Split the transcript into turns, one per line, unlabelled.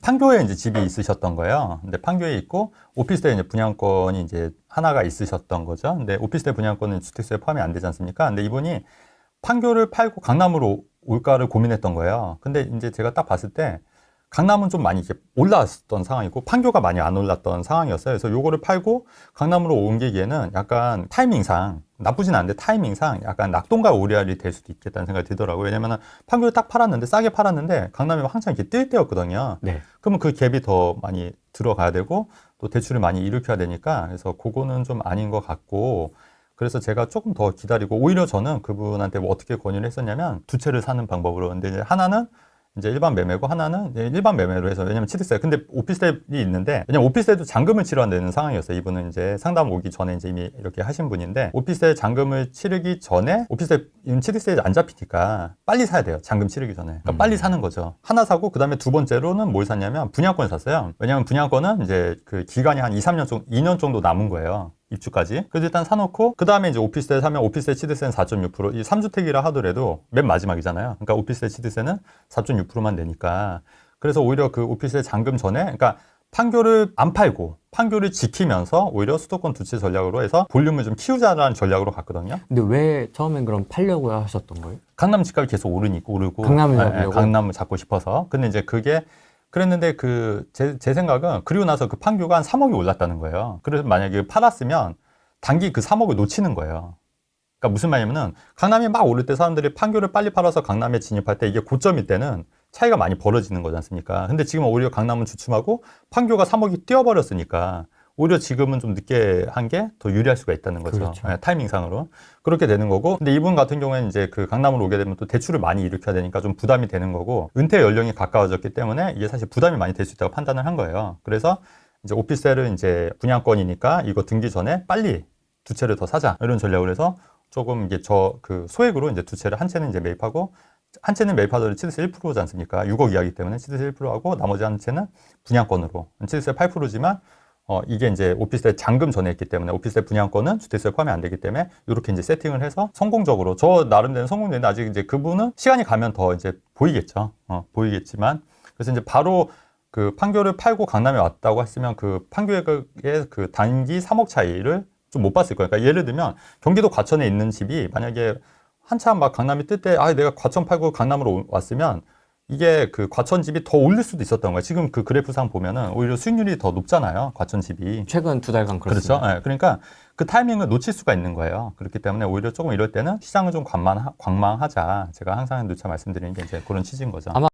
판교에 이제 집이 있으셨던 거예요. 근데 판교에 있고 오피스텔 이제 분양권이 이제 하나가 있으셨던 거죠. 근데 오피스텔 분양권은 주택수에 포함이 안 되지 않습니까? 근데 이분이 판교를 팔고 강남으로 올까를 고민했던 거예요. 근데 이제 제가 딱 봤을 때 강남은 좀 많이 이렇게 올랐던 상황이고 판교가 많이 안 올랐던 상황이었어요. 그래서 요거를 팔고 강남으로 옮기기에는 약간 타이밍상 나쁘진 않은데 타이밍상 약간 낙동과 오리알이 될 수도 있겠다는 생각이 들더라고요. 왜냐면은 판교를 딱 팔았는데 싸게 팔았는데 강남이 한창 이렇게 뜰 때였거든요.
네.
그러면 그 갭이 더 많이 들어가야 되고 또 대출을 많이 일으켜야 되니까 그래서 그거는 좀 아닌 것 같고 그래서 제가 조금 더 기다리고 오히려 저는 그분한테 뭐 어떻게 권유를 했었냐면 두 채를 사는 방법으로 근데 이제 하나는 이제 일반 매매고 하나는 이제 일반 매매로 해서 왜냐면 취득세 근데 오피스텔이 있는데 왜냐면 오피스텔도 잔금을 치러야 되는 상황이었어요. 이분은 이제 상담 오기 전에 이제 이미 이렇게 하신 분인데 오피스텔 잔금을 치르기 전에 오피스텔 취득세에 안 잡히니까 빨리 사야 돼요. 잔금 치르기 전에. 그러니까 빨리 사는 거죠. 하나 사고 그다음에 두 번째로는 뭘 샀냐면 분양권을 샀어요. 왜냐면 분양권은 이제 그 기간이 한 2, 3년 정도 2년 정도 남은 거예요. 입주까지. 그래서 일단 사놓고 그 다음에 이제 오피스텔 사면 오피스텔 취득세는 4.6%. 이 3주택이라 하더라도 맨 마지막이잖아요. 그러니까 오피스텔 취득세는 4.6%만 내니까. 그래서 오히려 그 오피스텔 잔금 전에 그러니까 판교를 안 팔고 판교를 지키면서 오히려 수도권 두 채 전략으로 해서 볼륨을 좀 키우자라는 전략으로 갔거든요.
근데 왜 처음엔 그럼 팔려고 하셨던 거예요?
강남 집값이 계속 오르고
강남을 잡으려고?
강남을 잡고 싶어서. 근데 이제 그게 그랬는데 제 생각은 그리고 나서 그 판교가 한 3억이 올랐다는 거예요. 그래서 만약에 팔았으면 단기 그 3억을 놓치는 거예요. 그러니까 무슨 말이냐면은 강남이 막 오를 때 사람들이 판교를 빨리 팔아서 강남에 진입할 때 이게 고점일 때는 차이가 많이 벌어지는 거지 않습니까? 근데 지금 오히려 강남은 주춤하고 판교가 3억이 뛰어버렸으니까 오히려 지금은 좀 늦게 한 게 더 유리할 수가 있다는 거죠.
그렇죠.
네, 타이밍상으로. 그렇게 되는 거고. 근데 이분 같은 경우에는 이제 그 강남으로 오게 되면 또 대출을 많이 일으켜야 되니까 좀 부담이 되는 거고. 은퇴 연령이 가까워졌기 때문에 이게 사실 부담이 많이 될 수 있다고 판단을 한 거예요. 그래서 이제 오피스텔은 이제 분양권이니까 이거 등기 전에 빨리 두 채를 더 사자. 이런 전략을 해서 조금 이게 그 소액으로 이제 두 채를 한 채는 이제 매입하고 한 채는 매입하더라도 치드세 1%지 않습니까? 6억 이하기 때문에 치드세 1%하고 나머지 한 채는 분양권으로 치드세 8%지만 이게 이제 오피스텔 잔금 전에 했기 때문에 오피스텔 분양권은 주택수에 포함이 안 되기 때문에 이렇게 이제 세팅을 해서 성공적으로 저 나름대로 성공되는데 아직 이제 그분은 시간이 가면 더 이제 보이겠죠. 보이겠지만 그래서 이제 바로 그 판교를 팔고 강남에 왔다고 했으면 그 판교의 그 단기 3억 차이를 좀 못 봤을 거예요. 그러니까 예를 들면 경기도 과천에 있는 집이 만약에 한참 막 강남이 뜰 때 내가 과천 팔고 강남으로 왔으면 이게 그 과천 집이 더 올릴 수도 있었던 거예요. 지금 그 그래프상 보면은 오히려 수익률이 더 높잖아요. 과천 집이.
최근 두 달간 그렇습니다.
그렇죠. 네, 그러니까 그 타이밍을 놓칠 수가 있는 거예요. 그렇기 때문에 오히려 조금 이럴 때는 시장을 좀 관망하자. 제가 항상 누차 말씀드리는 게 이제 그런 취지인 거죠.
아마